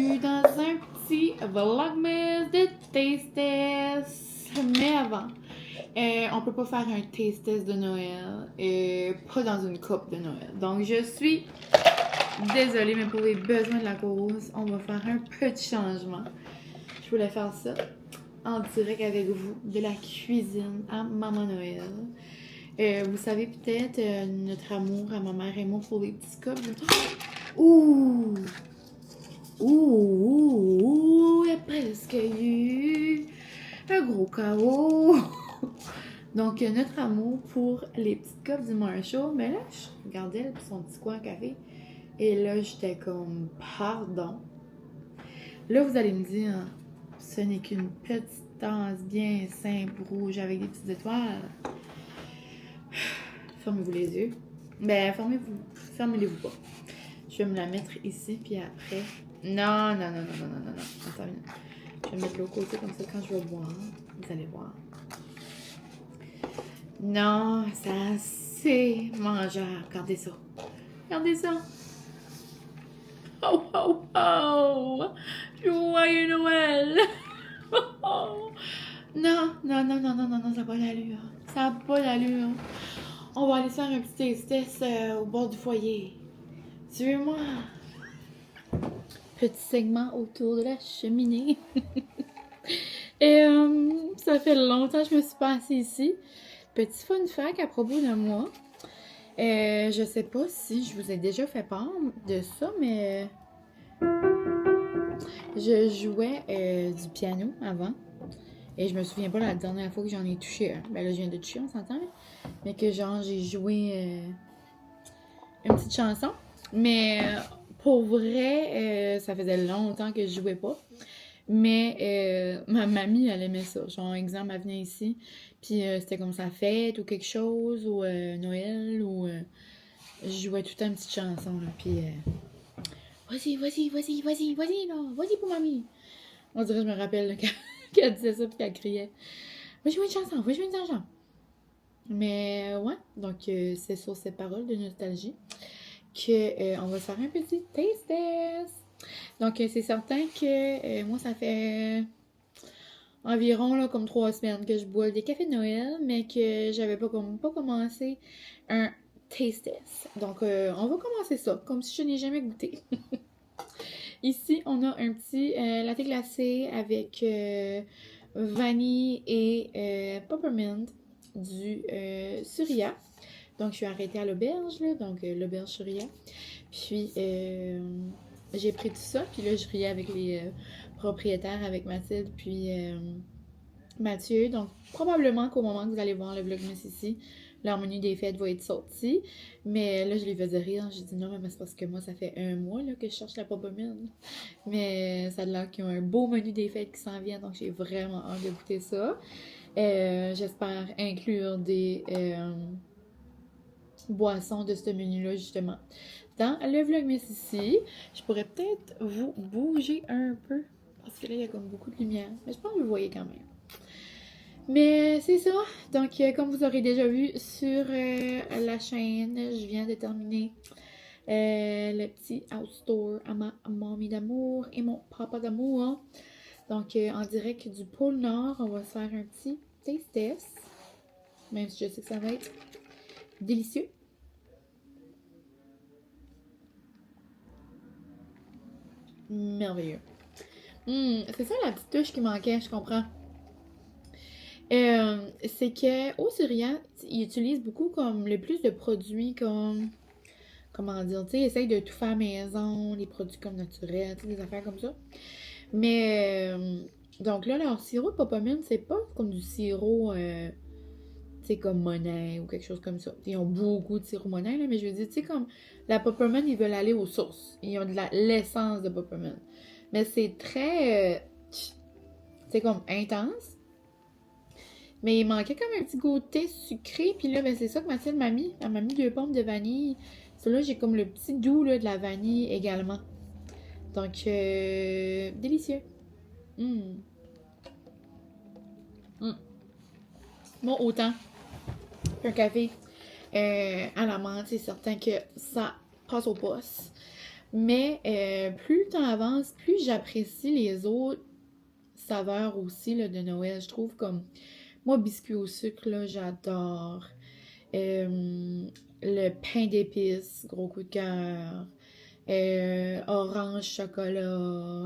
bienvenue dans un petit vlogmas de taste test. Mais avant, on peut pas faire un taste test de Noël pas dans une coupe de Noël. Donc je suis désolée, mais pour les besoins de la cause, on va faire un petit changement. Je voulais faire ça en direct avec vous de la cuisine à Maman Noël. Vous savez peut-être notre amour à ma mère et moi pour les petits cups. Ouh! Il y a presque eu un gros chaos. Donc, notre amour pour les petites cups du Marshall. Mais là, je regardais son petit coin à café. Et là, j'étais comme, pardon. Là, vous allez me dire, ce n'est qu'une petite tasse bien simple, rouge, avec des petites étoiles. Fermez-vous les yeux. Ben, fermez-les-vous pas. Je vais me la mettre ici, puis après... Non. Attends une minute. Je vais mettre l'autre côté, comme ça, quand je vais boire, vous allez voir. Non, ça c'est mangeable. Regardez ça. Regardez ça. Oh! Joyeux Noël! Non, ça n'a pas d'allure. Ça n'a pas d'allure. On va aller faire un petit taste au bord du foyer. Suivez-moi. Petit segment autour de la cheminée. Et ça fait longtemps que je me suis pas assise ici. Petit fun fact à propos de moi. Je sais pas si je vous ai déjà fait part de ça, mais je jouais du piano avant. Et je me souviens pas la dernière fois que j'en ai touché un. Ben là, je viens de toucher, on s'entend. Mais que genre, j'ai joué une petite chanson. Mais pour vrai, ça faisait longtemps que je jouais pas. Mais ma mamie, elle aimait ça. Genre, exemple, elle venait ici, puis c'était comme sa fête ou quelque chose, ou Noël, ou je jouais tout le temps une petite chanson, là, puis vas-y, là, vas-y pour mamie. On dirait, je me rappelle, là, qu'elle disait ça, puis qu'elle criait, va jouer une chanson. Mais ouais, donc c'est sur ces paroles de nostalgie que on va faire un petit taste test. Donc, c'est certain que moi, ça fait environ là, comme 3 semaines que je bois des cafés de Noël, mais que j'avais pas commencé un taste test. Donc, on va commencer ça, comme si je n'ai jamais goûté. Ici, on a un petit latte glacé avec vanille et peppermint du Surya. Donc, je suis arrêtée à l'auberge, là, donc l'auberge Surya. Puis, j'ai pris tout ça, puis là, je riais avec les propriétaires, avec Mathilde, puis Mathieu. Donc, probablement qu'au moment que vous allez voir le vlogmas ici, leur menu des fêtes va être sorti. Mais là, je les faisais rire. J'ai dit non, mais c'est parce que moi, ça fait 1 mois là, que je cherche la peppermint. Mais ça a l'air qu'ils ont un beau menu des fêtes qui s'en vient, donc j'ai vraiment hâte de goûter ça. J'espère inclure des boissons de ce menu-là, justement. Dans le vlogmas ici, je pourrais peut-être vous bouger un peu. Parce que là, il y a comme beaucoup de lumière. Mais je pense que vous le voyez quand même. Mais c'est ça. Donc, comme vous aurez déjà vu sur la chaîne, je viens de terminer le petit outdoor à ma mamie d'amour et mon papa d'amour. Donc, en direct du pôle Nord, on va faire un petit taste test. Même si je sais que ça va être délicieux. Merveilleux. C'est ça la petite touche qui manquait, je comprends. C'est que au Surya, ils utilisent beaucoup comme le plus de produits comme comment dire, tu sais, ils essayent de tout faire à la maison, les produits comme naturels, tu sais, des affaires comme ça. Mais donc là, leur sirop de peppermint, c'est pas comme du sirop tu sais, comme Monet ou quelque chose comme ça. Ils ont beaucoup de sirop Monet, là, mais je veux dire, tu sais, comme la peppermint, ils veulent aller aux sources. Ils ont de l'essence de peppermint. Mais c'est très c'est comme intense. Mais il manquait comme un petit goûter sucré. Puis là, ben, c'est ça que Mathilde m'a mis. Elle m'a mis 2 pommes de vanille. Celui-là, j'ai comme le petit doux là, de la vanille également. Donc, délicieux. Bon, autant qu'un café à la menthe, c'est certain que ça passe au poste. Mais plus le temps avance, plus j'apprécie les autres saveurs aussi là, de Noël. Je trouve comme... Moi, biscuit au sucre, là, j'adore. Le pain d'épices, gros coup de cœur. Orange chocolat.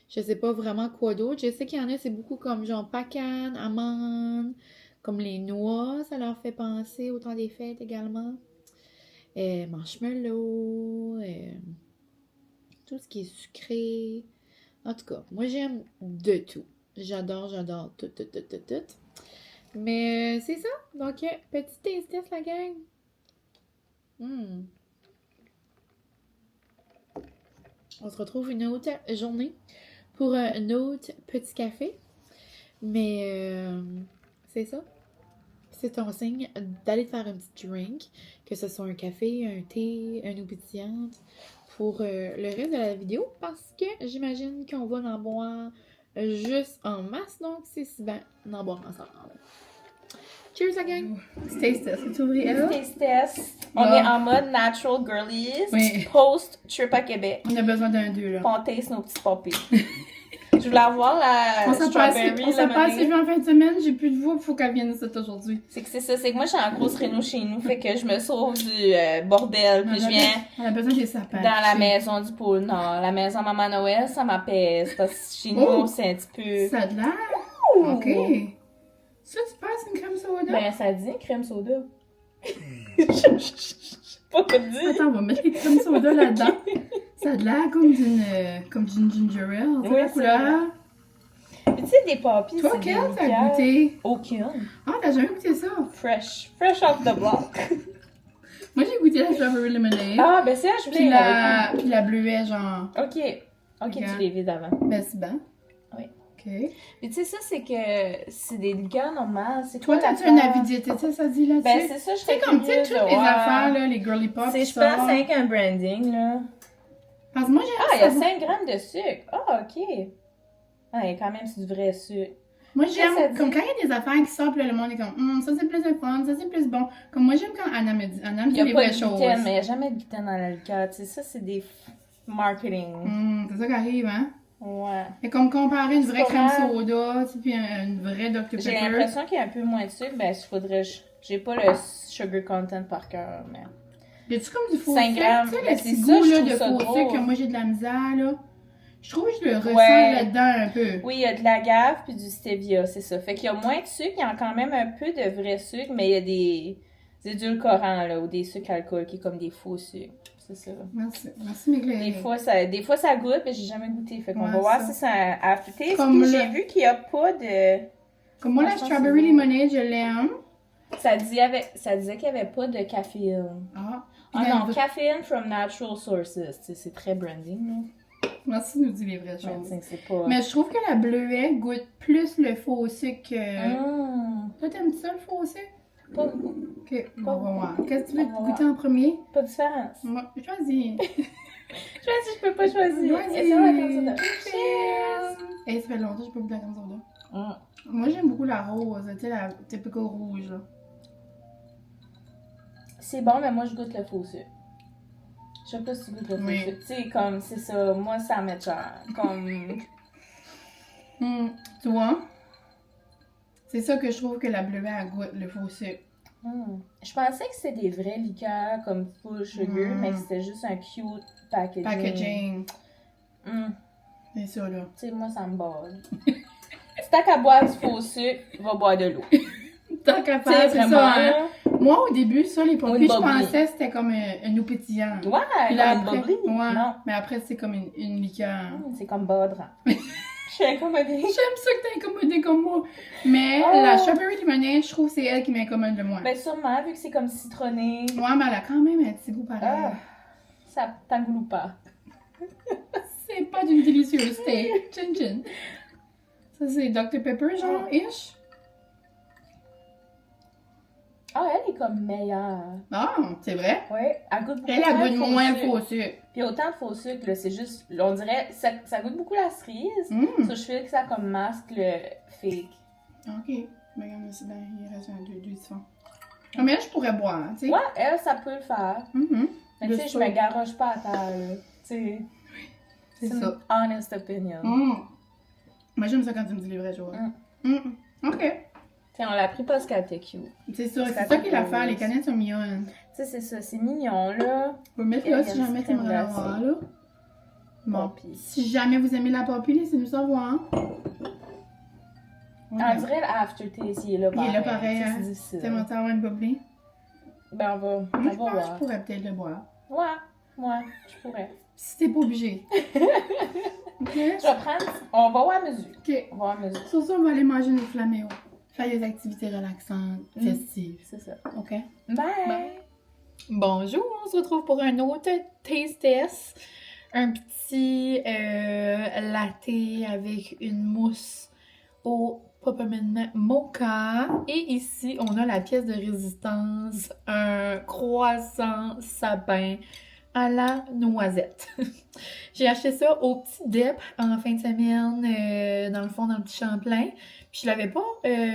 Je sais pas vraiment quoi d'autre. Je sais qu'il y en a, c'est beaucoup comme genre pacane, amande, comme les noix, ça leur fait penser au temps des fêtes également. Marshmallow, tout ce qui est sucré. En tout cas, moi j'aime de tout. J'adore tout, tout, tout, tout, tout. Mais c'est ça. Donc, petit taste test, la gang. On se retrouve une autre journée pour un autre petit café. Mais c'est ça. C'est ton signe d'aller te faire un petit drink, que ce soit un café, un thé, une eau pétillante, pour le reste de la vidéo, parce que j'imagine qu'on va en boire juste en masse, donc c'est si bien d'en boire ensemble. Cheers, la gang! Taste test. Tu ouvrir elle? Taste test. On est en mode natural girlies. Oui. Post trip à Québec. On a besoin d'un 2 là. On taste nos petits poppies. Je voulais avoir la On s'en passe lemonade. vu en fin de semaine, j'ai plus de voix, il faut qu'elle vienne ici aujourd'hui. C'est que c'est ça, c'est que moi je suis en grosse réno chez nous, fait que je me sauve du bordel, puis je viens On a besoin des sapins. dans la maison du pôle Nord. La maison Maman Noël, ça m'apaise, parce que chez nous, c'est un petit peu... Ça a de l'air. Ok. Ça, tu passes une crème soda? Ben, ça dit crème soda. Je sais pas quoi te dire. Attends, on va mettre les crèmes soda là-dedans. Ça a de l'air comme d'une ginger ale. C'est Oui, la couleur. Puis tu sais, des poppies, Toi, c'est des quelle t'as liqueurs. goûté? Aucune. Ah, t'as jamais goûté ça? Fresh off the block. Moi, j'ai goûté la strawberry lemonade. Ah, ben c'est là, je Puis voulais... puis la bleuet, genre. Ok, Regarde. tu les vides avant. Ben, c'est bon. Oui. Ok. Mais tu sais, ça, c'est que c'est des liqueurs normales. C'est Toi, quoi t'as-tu un l'affaire? avis diététique, ça dit là-dessus? Ben, c'est ça, je Tu sais, serais comme, tu sais, curieuse toutes de les voir. affaires, là, les girly pop, C'est, je ça. pense, avec un branding, là. Parce que moi, j'aime Ah, il y a ça. 5 grammes de sucre. Ah, ok. Ah, il y a quand même du vrai sucre. Moi, Qu'est-ce que ça j'aime, dit? comme quand il y a des affaires qui sortent, puis là, le monde est comme, ça c'est plus le fun, ça c'est plus bon. Comme moi, j'aime quand Anna me dit Il n'y les a pas vraies de choses. gluten, mais il n'y a jamais de gluten dans la liqueur. Tu sais, ça, c'est des marketing. C'est ça qui arrive, hein? Ouais. Et comme comparer une vraie C'est pas crème grave. soda, tu sais, puis une vraie Dr J'ai Pepper. l'impression qu'il y a un peu moins de sucre. Ben, il faudrait... J'ai pas le sugar content par cœur, mais... Y a-tu comme du faux 5 sucre? grammes. Tu sais, Ben, le c'est petit ça, goût je là, trouve de ça faux drôle. sucre que moi j'ai de la misère, là. Je trouve que je le ressens Ouais. là-dedans un peu. Oui, il y a de l'agave puis du stevia, c'est ça. Fait qu'il y a moins de sucre, il y a quand même un peu de vrai sucre, mais il y a des édulcorants, là, ou des sucres alcooliques comme des faux sucres. C'est ça. Merci m'éclairer. Des fois, ça goûte, mais j'ai jamais goûté. Fait qu'on Ouais, va voir ça. si ça a affûté. Comme Puis le- j'ai vu qu'il n'y a pas de... Comme moi, Moi, la je pense strawberry que c'est bon. lemonade, je l'aime. Ça disait qu'il n'y avait pas de caféine. Ah. Ah Puis non, la- caféine from natural sources. Tu sais, c'est très branding, là. Merci de nous dire les vraies Ouais, choses. tu sais, c'est pas... Mais je trouve que la bleuette goûte plus le faux sucre que... Mmh, Toi, t'aimes ça, le faux sucre? pas, Ok, bon, on va voir. Qu'est-ce que tu veux On va goûter en premier? pas de différence. Moi, choisis. Je peux pas choisir. Vas-y. Et ça, la crème soda. Cheers! Hey, ça fait longtemps que je peux goûter la crème soda. Mm. Moi, j'aime beaucoup la rose, tu sais, la typical rouge, là. C'est bon, mais moi, je goûte le faux sucre. Je sais pas si tu goûtes le faux Oui. sucre. Tu sais, comme, c'est ça. Moi, ça m'est cher. Comme... Tu vois? C'est ça que je trouve que la bleuette, elle goûte, le faux sucre. Je pensais que c'était des vrais liqueurs comme full sugar, mais que c'était juste un cute packaging. Packaging. Mm. C'est ça, là. Tu sais, moi, ça me borde. Si t'as qu'à boire du faux sucre, va boire de l'eau. Tant qu'à Tu sais, faire, c'est vraiment, ça, hein? là. Moi, au début, ça, les pompiers, je bubbly. pensais que c'était comme un eau pétillant. Ouais, Puis là, comme après, une bubbly. ouais, Non. mais après, c'est comme une liqueur. C'est comme baudrant. Je suis incommodée. J'aime ça que t'es incommodée comme moi. Mais Oh. la strawberry lemonade, je trouve que c'est elle qui m'incommode le moins. Ben sûrement, vu que c'est comme citronné. Ouais, mais elle a quand même un petit goût pareil. Ah, ça t'engoule pas. C'est pas d'une délicieuseté. Chin chin. Ça, c'est Dr Pepper, genre, ish. Ah, elle est comme meilleure. Ah, c'est vrai. Ouais, elle goûte beaucoup Elle a moins goût le moins le sucre. faux sucre. Puis autant de faux sucre, là, c'est juste, on dirait, ça goûte beaucoup la cerise. Hum. Ça, je fais que ça comme masque le fake. Ok. Mais regarde, c'est bien, il reste un deux différents. Ah, mais là, je pourrais boire, hein, tu sais. Ouais, elle, ça peut le faire. Mhm. Mais tu sais, je me garoche pas à terre, là. Tu sais, C'est une ça. honest opinion. Moi, j'aime ça quand tu me dis les vraies choses. OK. Tu sais, on l'a pris parce qu'elle était cute. C'est ça qui est l'affaire. Les canettes sont mignonnes. Tu sais, c'est ça, c'est mignon, là. Je vais mettre là si jamais tu aimerais l'avoir, là. Bon. Poppy. Si jamais vous aimez la Poppy, laissez-nous savoir. On dirait l'aftertaste, il est là pareil. Il est là pareil, hein. C'est difficile. T'aimerais avoir une Poppy? Ben, Moi, on je va pense que je voir. pourrais peut-être le boire. Ouais, je pourrais. Si t'es pas obligé. OK? Je vais prendre. On va voir à mesure. OK. On va voir à mesure. Sur ça, on va aller manger nos flaméos. Faire des activités relaxantes, festives. C'est ça. OK? Bye! Bonjour, on se retrouve pour un autre taste test. Un petit latte avec une mousse au peppermint mocha. Et ici, on a la pièce de résistance, un croissant sapin à la noisette. J'ai acheté ça au Petit Dep en fin de semaine, dans le fond, dans le petit Champlain. Puis je l'avais pas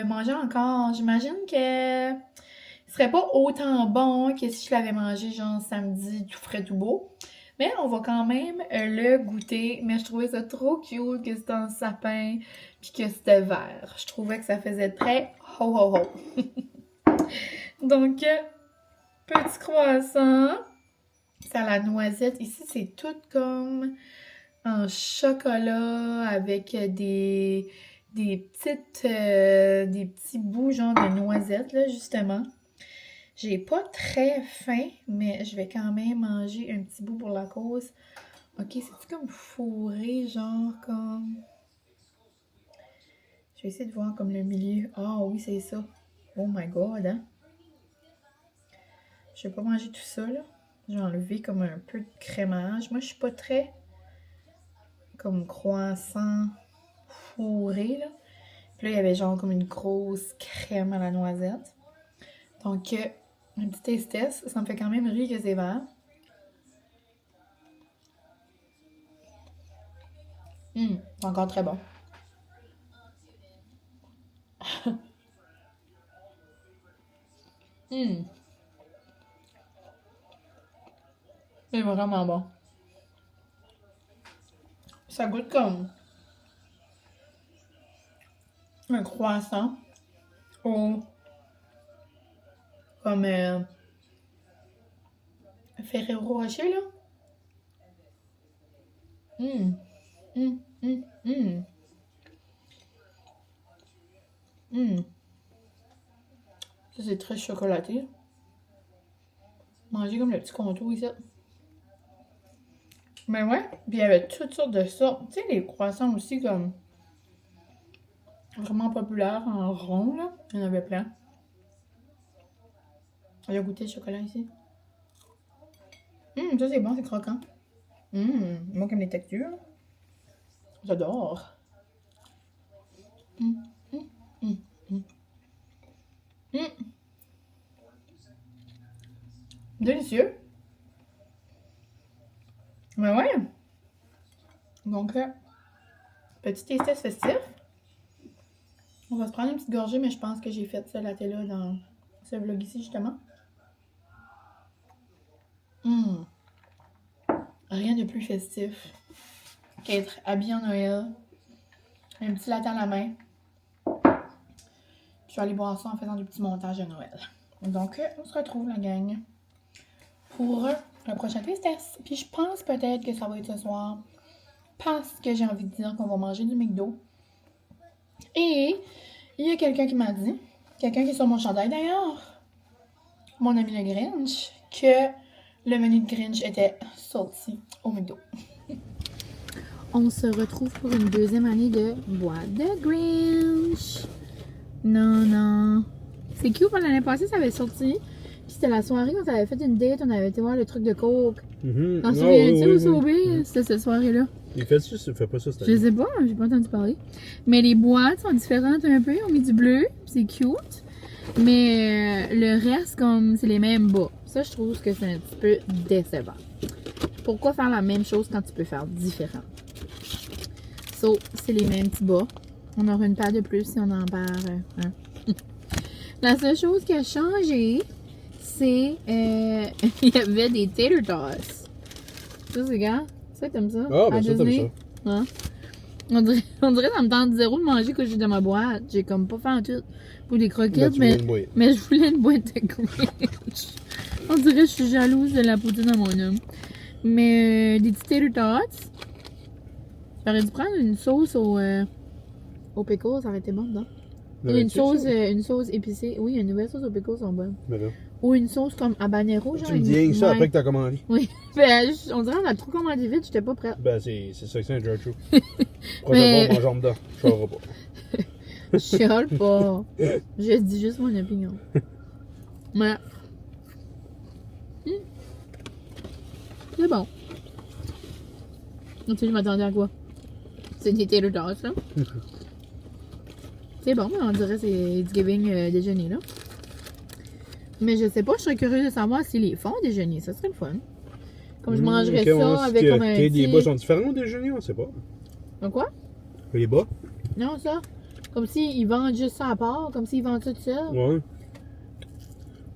mangé encore. J'imagine que il serait pas autant bon que si je l'avais mangé genre samedi, tout frais, tout beau. Mais on va quand même le goûter. Mais je trouvais ça trop cute que c'était en sapin puis que c'était vert. Je trouvais que ça faisait très ho ho ho. Donc, petit croissant. C'est à la noisette. Ici, c'est tout comme en chocolat avec des petits bouts genre de noisettes, là, justement. J'ai pas très faim, mais je vais quand même manger un petit bout pour la cause. Ok, c'est comme fourré, genre comme... Je vais essayer de voir comme le milieu. Ah oui, c'est ça. Oh my god, hein? Je vais pas manger tout ça, là. J'ai enlevé comme un peu de crémage. Moi, je suis pas très comme croissant fourré, là. Puis là, il y avait genre comme une grosse crème à la noisette. Donc, un petit taste test. Ça me fait quand même rire que c'est vert. C'est encore très bon. C'est vraiment bon. Ça goûte comme un croissant au comme Ferrero Rocher, là. Ça, c'est très chocolaté. Manger comme le petit contour ici. Mais ouais, puis il y avait toutes sortes de sortes. Tu sais, les croissants aussi, comme vraiment populaires en rond, là. Il y en avait plein. On a goûté le chocolat ici. Ça c'est bon, c'est croquant. Moi comme les textures. J'adore. Délicieux. Mais ouais. Donc, petit taste test festif. On va se prendre une petite gorgée, mais je pense que j'ai fait ce latte-là dans ce vlog ici, justement. Rien de plus festif qu'être habillé en Noël. Un petit latte à la main. Je vais aller boire ça en faisant du petit montage de Noël. Donc, on se retrouve, la gang, pour le prochain taste test. Puis je pense peut-être que ça va être ce soir. Parce que j'ai envie de dire qu'on va manger du McDo. Et il y a quelqu'un qui m'a dit, quelqu'un qui est sur mon chandail d'ailleurs, mon ami le Grinch, que le menu de Grinch était sorti au McDo. On se retrouve pour une deuxième année de boîte de Grinch. Non. C'est cute, l'année passée, ça avait sorti. Puis c'était la soirée où on avait fait une date, on avait été voir le truc de Coke. T'en souviens-tu au Sobeys? C'était cette soirée-là. Il fait ça, il fait pas ça cette année. Je sais pas, j'ai pas entendu parler. Mais les boîtes sont différentes un peu. On met du bleu, c'est cute. Mais le reste, comme c'est les mêmes bas. Ça, je trouve que c'est un petit peu décevant. Pourquoi faire la même chose quand tu peux faire différent? So, c'est les mêmes petits bas. On aura une paire de plus si on en perd un. La seule chose qui a changé, c'est... il y avait des tater tots. Ça, c'est gars. Ça, t'aimes ça? Ah, ben À ça, t'aimes Disney? ça. Hein? On dirait ça me tente zéro de manger que j'ai dans ma boîte. J'ai comme pas fait en tout pour des Ben, croquettes, tu voulais mais, une boîte. mais je voulais une boîte de Grinch. On dirait que je suis jalouse de la poutine à mon homme. Mais des petits tater tots. J'aurais dû prendre une sauce au pickles, ça aurait été bon, non? Ou une sauce épicée. Oui, une nouvelle sauce au pickles sont bonnes. Ben là. Ou une sauce comme habanero, genre. Tu me dis rien que ça ouais. après que t'as commandé. Oui. Ben, on dirait qu'on a trop commandé vite, j'étais pas prête. Ben, c'est ça que c'est un George Show. Mais- Prochaine fois, mange dedans. Je saurai pas. Je chiale pas. Je dis juste mon opinion. Mais. C'est bon. Donc, tu je m'attendais à quoi? C'est des tater tots, là. C'est bon, mais on dirait que c'est Thanksgiving déjeuner, là. Mais je sais pas, je serais curieuse de savoir s'ils les font déjeuner. Ça serait le fun. Comme je mangerais ça avec comme un Les petit... bas sont différents au déjeuner, on sait pas. Un quoi? Les bas? Non, ça. Comme s'ils vendent juste ça à part, comme s'ils vendent ça tout seul. Ouais.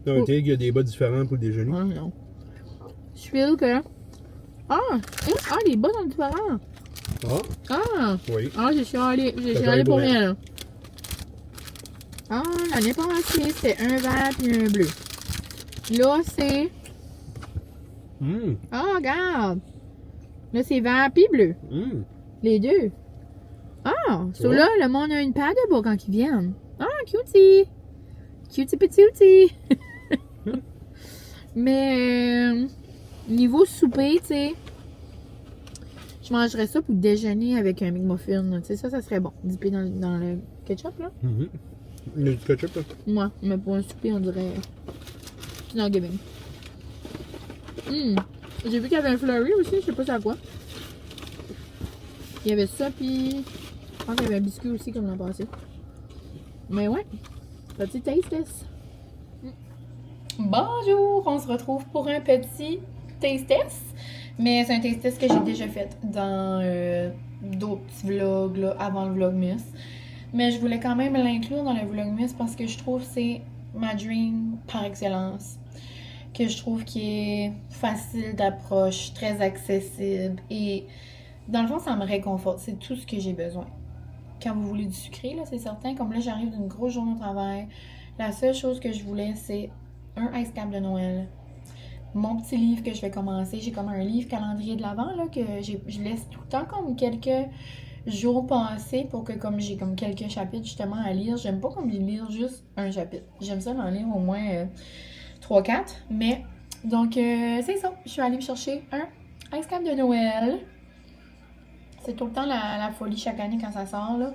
Non, Oh. tu sais qu'il y a des bas différents pour le déjeuner. Ah, non. Je suis que... les bas sont différents. Oui. J'ai chialé. J'ai T'as chialé pour chialé pour rien, là. L'année passée, c'était un vert et un bleu. Là, c'est... Regarde. Là, c'est vert puis bleu. Les deux. Là, le monde a une paire de bas quand ils viennent. Cutie. Cutie petite. Mais, niveau souper, tu sais, je mangerais ça pour déjeuner avec un McMuffin. Tu sais, ça serait bon. Dippé dans le ketchup, là. Il y a du ketchup, là. Moi, mais pour un souper, on dirait... Non, giving. J'ai vu qu'il y avait un flurry aussi, je sais pas c'est à quoi. Il y avait ça, puis... Je pense qu'il y avait un biscuit aussi, comme l'an passé. Mais ouais, petit taste test. Bonjour, on se retrouve pour un petit taste test. Mais c'est un taste test que j'ai déjà fait dans d'autres petits vlogs là, avant le vlogmas. Mais je voulais quand même l'inclure dans le vlogmas parce que je trouve que c'est ma dream par excellence. Que je trouve qui est facile d'approche, très accessible et dans le fond ça me réconforte. C'est tout ce que j'ai besoin. Quand vous voulez du sucré, là, c'est certain. Comme là, j'arrive d'une grosse journée au travail. La seule chose que je voulais, c'est un ice cap de Noël. Mon petit livre que je vais commencer. J'ai comme un livre calendrier de l'Avent, là, que je laisse tout le temps comme quelques jours passer pour que comme j'ai comme quelques chapitres justement à lire. J'aime pas comme lire juste un chapitre. J'aime ça d'en lire au moins 3-4. Mais, donc, c'est ça. Je suis allée me chercher un ice cap de Noël. C'est tout le temps la folie chaque année quand ça sort, là.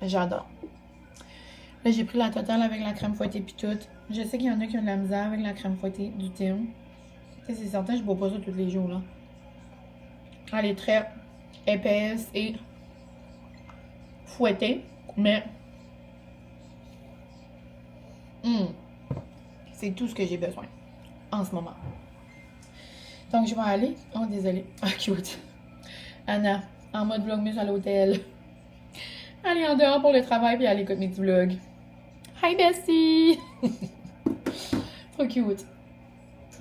J'adore. Là, j'ai pris la totale avec la crème fouettée pis tout. Je sais qu'il y en a qui ont de la misère avec la crème fouettée du Tim. Tu sais, c'est certain, je bois pas ça tous les jours, là. Elle est très épaisse et fouettée, mais... c'est tout ce que j'ai besoin en ce moment. Donc, je vais aller... Oh, désolée. Cute. Anna, en mode vlogmas à l'hôtel. Aller en dehors pour le travail puis aller écouter mes petits vlogs. Hi, bestie! Trop cute.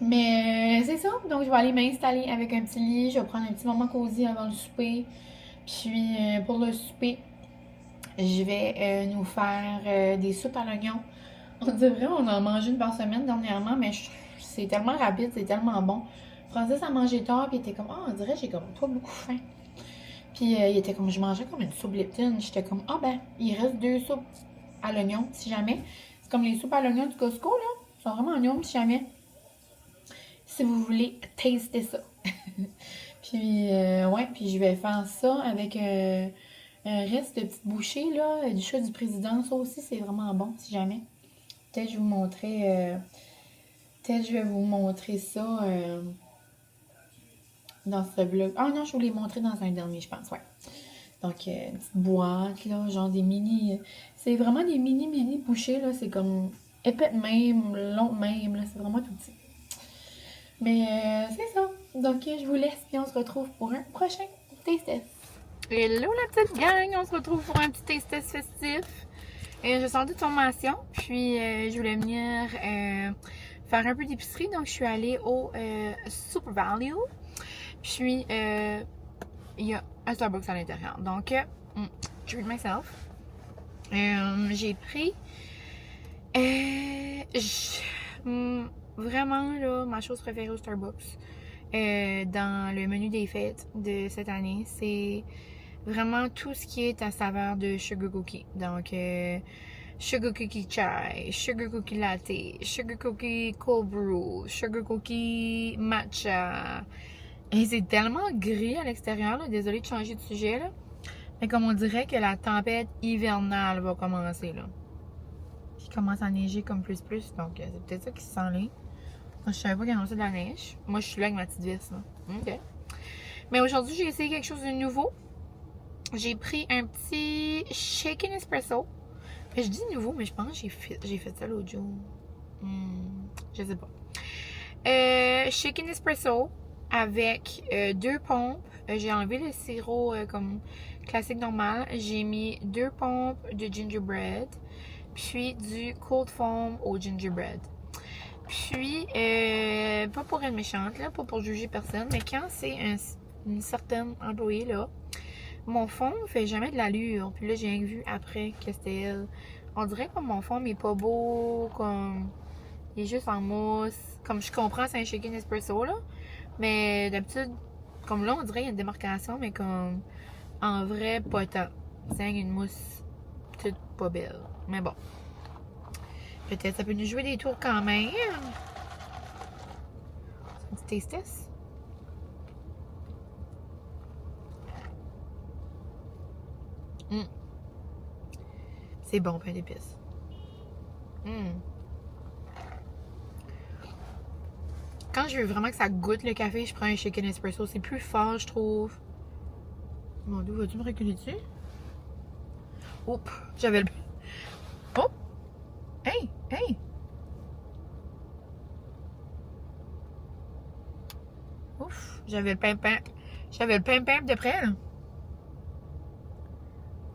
Mais c'est ça. Donc, je vais aller m'installer avec un petit lit. Je vais prendre un petit moment cosy avant le souper. Puis, pour le souper, je vais nous faire des soupes à l'oignon. On dirait on en mange une par semaine dernièrement, mais c'est tellement rapide, c'est tellement bon. Francis a mangé tard, puis il était comme, on dirait j'ai comme pas beaucoup faim. Puis il était comme, je mangeais comme une soupe Lipton. J'étais comme, il reste 2 soupes à l'oignon, si jamais. C'est comme les soupes à l'oignon du Costco, là. Ils sont vraiment oignons, si jamais. Si vous voulez taster ça. Puis, puis je vais faire ça avec un reste de petites bouchées, là, du chat du président. Ça aussi, c'est vraiment bon, si jamais. Peut-être je vais vous montrer ça dans ce vlog. Non, je vous l'ai montré dans un dernier, je pense, ouais. Donc, une petite boîte, là, genre des mini... C'est vraiment des mini bouchées, là. C'est comme épais de même, long de même, là. C'est vraiment tout petit. Mais c'est ça. Donc, je vous laisse, puis on se retrouve pour un prochain taste test. Hello, la petite gang! On se retrouve pour un petit taste test festif. Je sors de formation, puis je voulais venir faire un peu d'épicerie, donc je suis allée au Super Value. Puis il y a un Starbucks à l'intérieur. Donc, treat myself. J'ai pris vraiment là, ma chose préférée au Starbucks dans le menu des fêtes de cette année, c'est vraiment tout ce qui est à saveur de sugar cookie. Donc, sugar cookie chai, sugar cookie latte, sugar cookie cold brew, sugar cookie matcha. Et c'est tellement gris à l'extérieur, là. Désolée de changer de sujet, là. Mais comme on dirait que la tempête hivernale va commencer, là. Puis il commence à neiger comme plus, donc c'est peut-être ça qui se sent là. Moi, je savais pas qu'il y avait de la neige. Moi, je suis là avec ma petite veste, là. OK. Mais aujourd'hui, j'ai essayé quelque chose de nouveau. J'ai pris un petit shaken espresso. Je dis nouveau, mais je pense que j'ai fait ça l'autre jour. Je sais pas. Shaken espresso avec 2 pompes. J'ai enlevé le sirop comme classique normal. J'ai mis 2 pompes de gingerbread. Puis du cold foam au gingerbread. Puis, pas pour être méchante, là, pas pour juger personne, mais quand c'est une certaine employée, là, mon fond fait jamais de l'allure. Puis là, j'ai vu après que c'était elle. On dirait que mon fond n'est pas beau, comme il est juste en mousse. Comme je comprends, c'est un shaken espresso, là. Mais d'habitude, comme là, on dirait qu'il y a une démarcation, mais comme en vrai, pas tant. C'est une mousse toute pas belle. Mais bon. Peut-être ça peut nous jouer des tours quand même. C'est un petit taste test. C'est bon, pain d'épices. Quand je veux vraiment que ça goûte le café, je prends un shaken espresso. C'est plus fort, je trouve. Mon Dieu, vas-tu me reculer dessus? Oups, j'avais le... Oh! Hey! Hey! Ouf, j'avais le pain-pain. J'avais le pain-pain de près, là.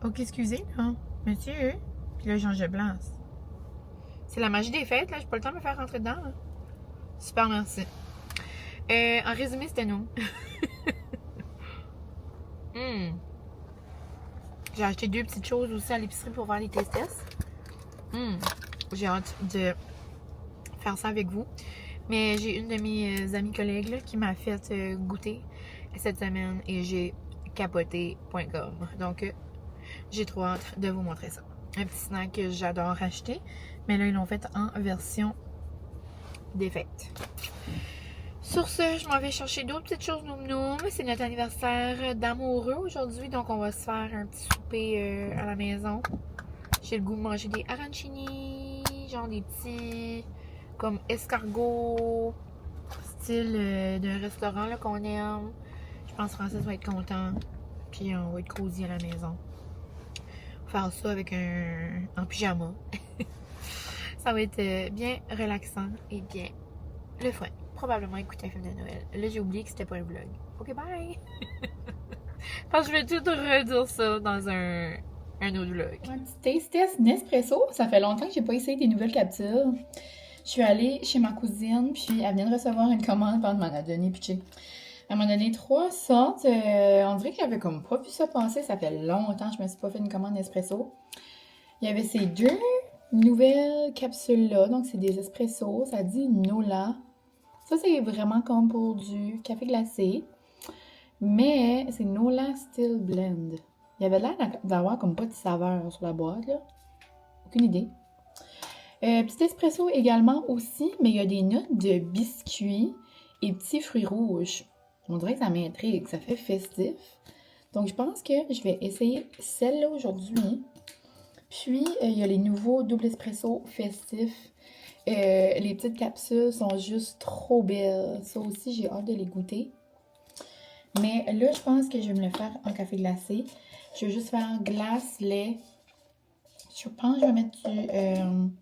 Ok, excusez, là. Monsieur. Puis là, Jean-Jacques Blanc. C'est la magie des fêtes, là. J'ai pas le temps de me faire rentrer dedans, là. Super, merci. En résumé, c'était nous. J'ai acheté 2 petites choses aussi à l'épicerie pour faire les taste tests. J'ai hâte de faire ça avec vous. Mais j'ai une de mes amies collègues là, qui m'a fait goûter cette semaine et j'ai capoté.com. Donc, j'ai trop hâte de vous montrer ça. Un petit snack que j'adore acheter. Mais là, ils l'ont fait en version des fêtes. Sur ce, je m'en vais chercher d'autres petites choses noum-noum. C'est notre anniversaire d'amoureux aujourd'hui, donc on va se faire un petit souper à la maison. J'ai le goût de manger des arancini, genre des petits comme escargots, style d'un restaurant là, qu'on aime. Je pense que Francis va être content, puis on va être cosy à la maison. Faire ça avec en pyjama. Ça va être bien relaxant et bien le fun. Probablement écouter un film de Noël. Là, j'ai oublié que c'était pas un vlog. Ok, bye! Parce que je vais tout redire ça dans un autre vlog. Un petit taste test Nespresso. Ça fait longtemps que j'ai pas essayé des nouvelles capsules. Je suis allée chez ma cousine, puis elle vient de recevoir une commande, puis elle m'en a donné, puis elle m'a donné 3 sortes. On dirait que j'avais comme pas vu ça passer. Ça fait longtemps que je me suis pas fait une commande Nespresso. Il y avait ces 2 nouvelles capsules-là. Donc, c'est des espressos. Ça dit Nola. Ça, c'est vraiment comme pour du café glacé. Mais c'est Nola Still Blend. Il y avait l'air d'avoir comme pas de saveur sur la boîte, là. Aucune idée. Petit espresso également aussi, mais il y a des notes de biscuits et petits fruits rouges. On dirait que ça m'intrigue, ça fait festif. Donc, je pense que je vais essayer celle-là aujourd'hui. Puis, il y a les nouveaux double espresso festifs. Les petites capsules sont juste trop belles. Ça aussi, j'ai hâte de les goûter. Mais là, je pense que je vais me le faire en café glacé. Je vais juste faire glace, lait. Je pense que je vais mettre du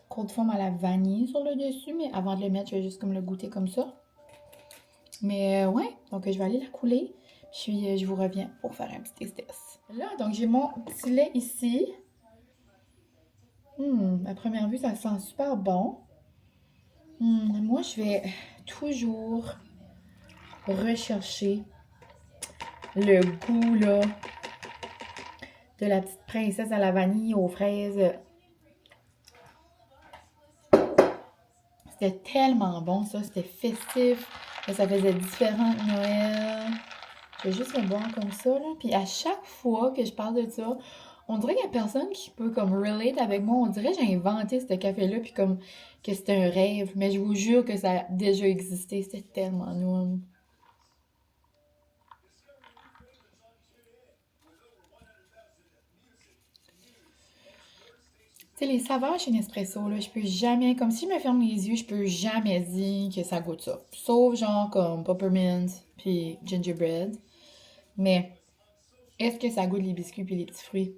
cold foam à la vanille sur le dessus. Mais avant de le mettre, je vais juste comme le goûter comme ça. Mais ouais, donc je vais aller la couler. Puis je vous reviens pour faire un petit test. Là, donc j'ai mon petit lait ici. À première vue, ça sent super bon. Moi, je vais toujours rechercher le goût, là, de la petite princesse à la vanille aux fraises. C'était tellement bon, ça. C'était festif. Ça faisait différent de Noël. Je vais juste le boire comme ça, là. Puis à chaque fois que je parle de ça, on dirait qu'il y a personne qui peut comme relate avec moi. On dirait que j'ai inventé ce café-là, puis comme que c'était un rêve. Mais je vous jure que ça a déjà existé. C'était tellement nous. Tu sais, les saveurs chez Nespresso, là, je peux jamais, comme si je me ferme les yeux, je peux jamais dire que ça goûte ça. Sauf genre comme peppermint puis gingerbread. Mais est-ce que ça goûte les biscuits puis les petits fruits?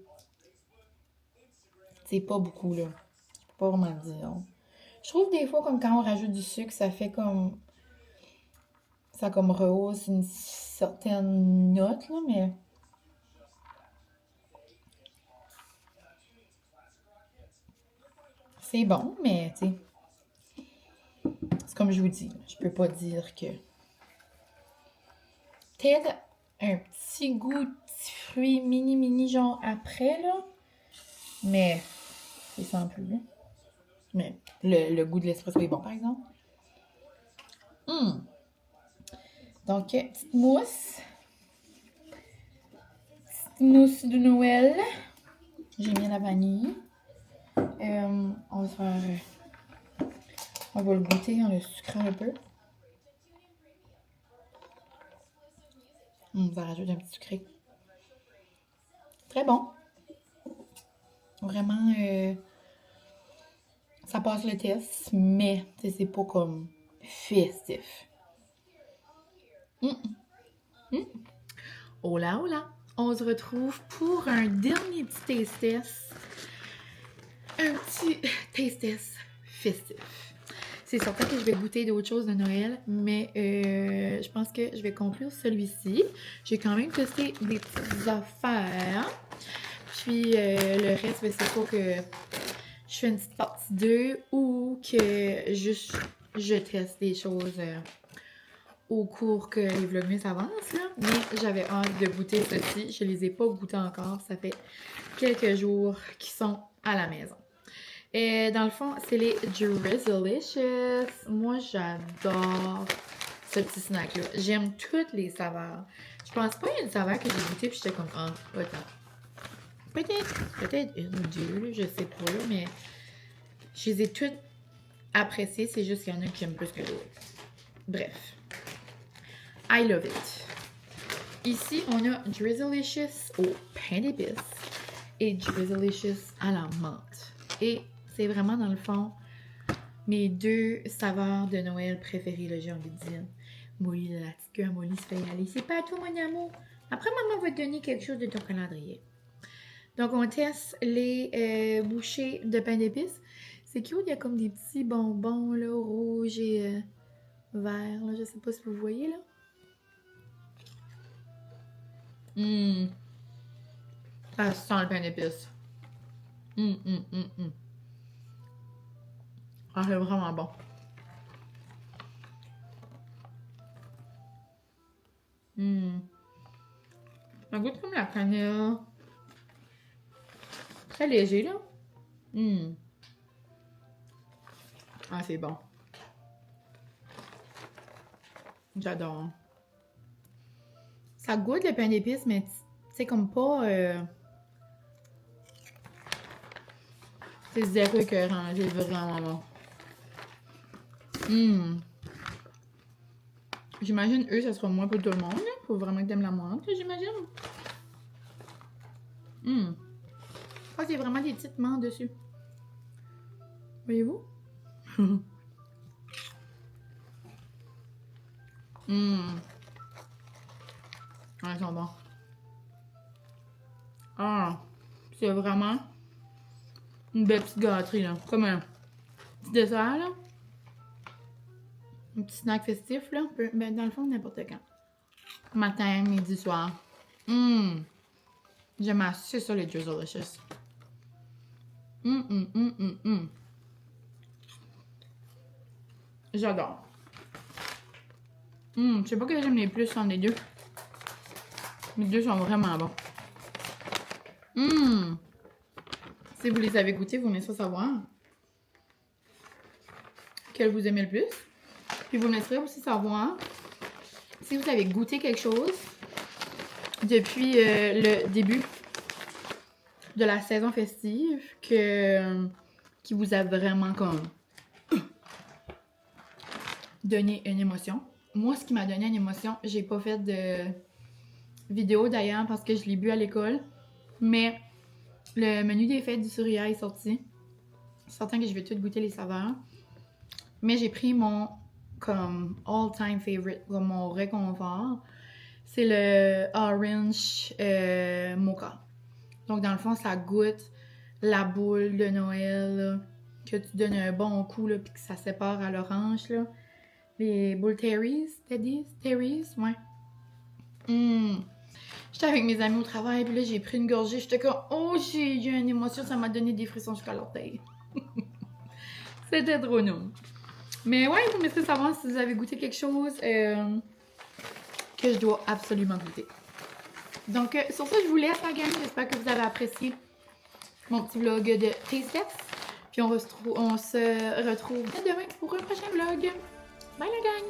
C'est pas beaucoup, là. Je peux pas vraiment dire. Je trouve des fois, comme quand on rajoute du sucre, ça fait comme... Ça comme rehausse une certaine note, là, mais... C'est bon, mais, tu sais... C'est comme je vous dis, je peux pas dire que... Peut-être un petit goût de petit fruit mini genre après, là. Mais c'est sans plus. Mais le goût de l'espresso est bon, par exemple. Donc, petite mousse. Petite mousse de Noël. J'ai mis la vanille. On va faire... On va le goûter en le sucrant un peu. On va rajouter un petit sucré. Très bon. Vraiment, ça passe le test, mais c'est pas comme festif. Hola, hola! On se retrouve pour un dernier petit taste test. Un petit taste test festif. C'est certain que je vais goûter d'autres choses de Noël, mais je pense que je vais conclure celui-ci. J'ai quand même testé des petites affaires. Puis le reste, c'est pas que je fais une petite partie 2 ou que juste je teste des choses au cours que les vlogmas avancent, là. Mais j'avais hâte de goûter ceci. Je les ai pas goûtés encore. Ça fait quelques jours qu'ils sont à la maison. Et dans le fond, c'est les Drizzlicious. Moi, j'adore ce petit snack-là. J'aime toutes les saveurs. Je pense pas qu'il y a une saveur que j'ai goûtée puis j'étais comme, ah, attends. Peut-être une ou deux, je sais pas, là, mais je les ai toutes appréciées. C'est juste qu'il y en a que j'aime plus que d'autres. Bref. I love it. Ici, on a Drizzlicious au pain d'épices et Drizzlicious à la menthe. Et c'est vraiment, dans le fond, mes deux saveurs de Noël préférées, là, j'ai envie de dire. Molly, la petite queue à Molly se fait y aller. C'est pas à toi, mon amour. Après, maman va te donner quelque chose de ton calendrier. Donc, on teste les bouchées de pain d'épices. C'est cute, il y a comme des petits bonbons, là, rouges et verts, là. Je sais pas si vous voyez, là. Ça sent le pain d'épices. Ah, c'est vraiment bon. Ça goûte comme la cannelle. Très léger, là. Ah, c'est bon. J'adore. Ça goûte le pain d'épices, mais c'est comme pas... C'est zéro écœurant. C'est vraiment bon. J'imagine, eux, ça sera moins pour tout le monde. Là. Faut vraiment que t'aimes la menthe, j'imagine. Ah, c'est vraiment des petites menthes dessus. Voyez-vous? Ah, ils sont bons. Ah, c'est vraiment une belle petite gâterie, là. Comme un petit dessert, là. Un petit snack festif, là. Ben, dans le fond, n'importe quand. Matin, midi, soir. J'aime assez ça, les Drizzlicious. J'adore. Je sais pas que j'aime les plus entre les deux. Les deux sont vraiment bons. Si vous les avez goûtés, vous me laisserez savoir quel vous aimez le plus. Puis vous me laisserez aussi savoir si vous avez goûté quelque chose depuis le début de la saison festive qui vous a vraiment comme donné une émotion. Moi, ce qui m'a donné une émotion, j'ai pas fait de vidéo d'ailleurs parce que je l'ai bu à l'école, mais le menu des fêtes du Surya est sorti. C'est certain que je vais tout goûter les saveurs, mais j'ai pris mon comme all-time favorite, comme mon réconfort. C'est le orange mocha. Donc dans le fond, ça goûte la boule de Noël là, que tu donnes un bon coup là, puis que ça sépare à l'orange là. Les boules Terry's, Terry's, ouais. J'étais avec mes amis au travail, puis là, j'ai pris une gorgée. J'étais comme, oh, j'ai eu une émotion, ça m'a donné des frissons jusqu'à l'orteil. C'était trop non. Mais ouais, vous me laissez savoir si vous avez goûté quelque chose que je dois absolument goûter. Donc, sur ça, je vous laisse, la gang. J'espère que vous avez apprécié mon petit vlog de Taste Test. Puis on se retrouve demain pour un prochain vlog. Bye, la gang!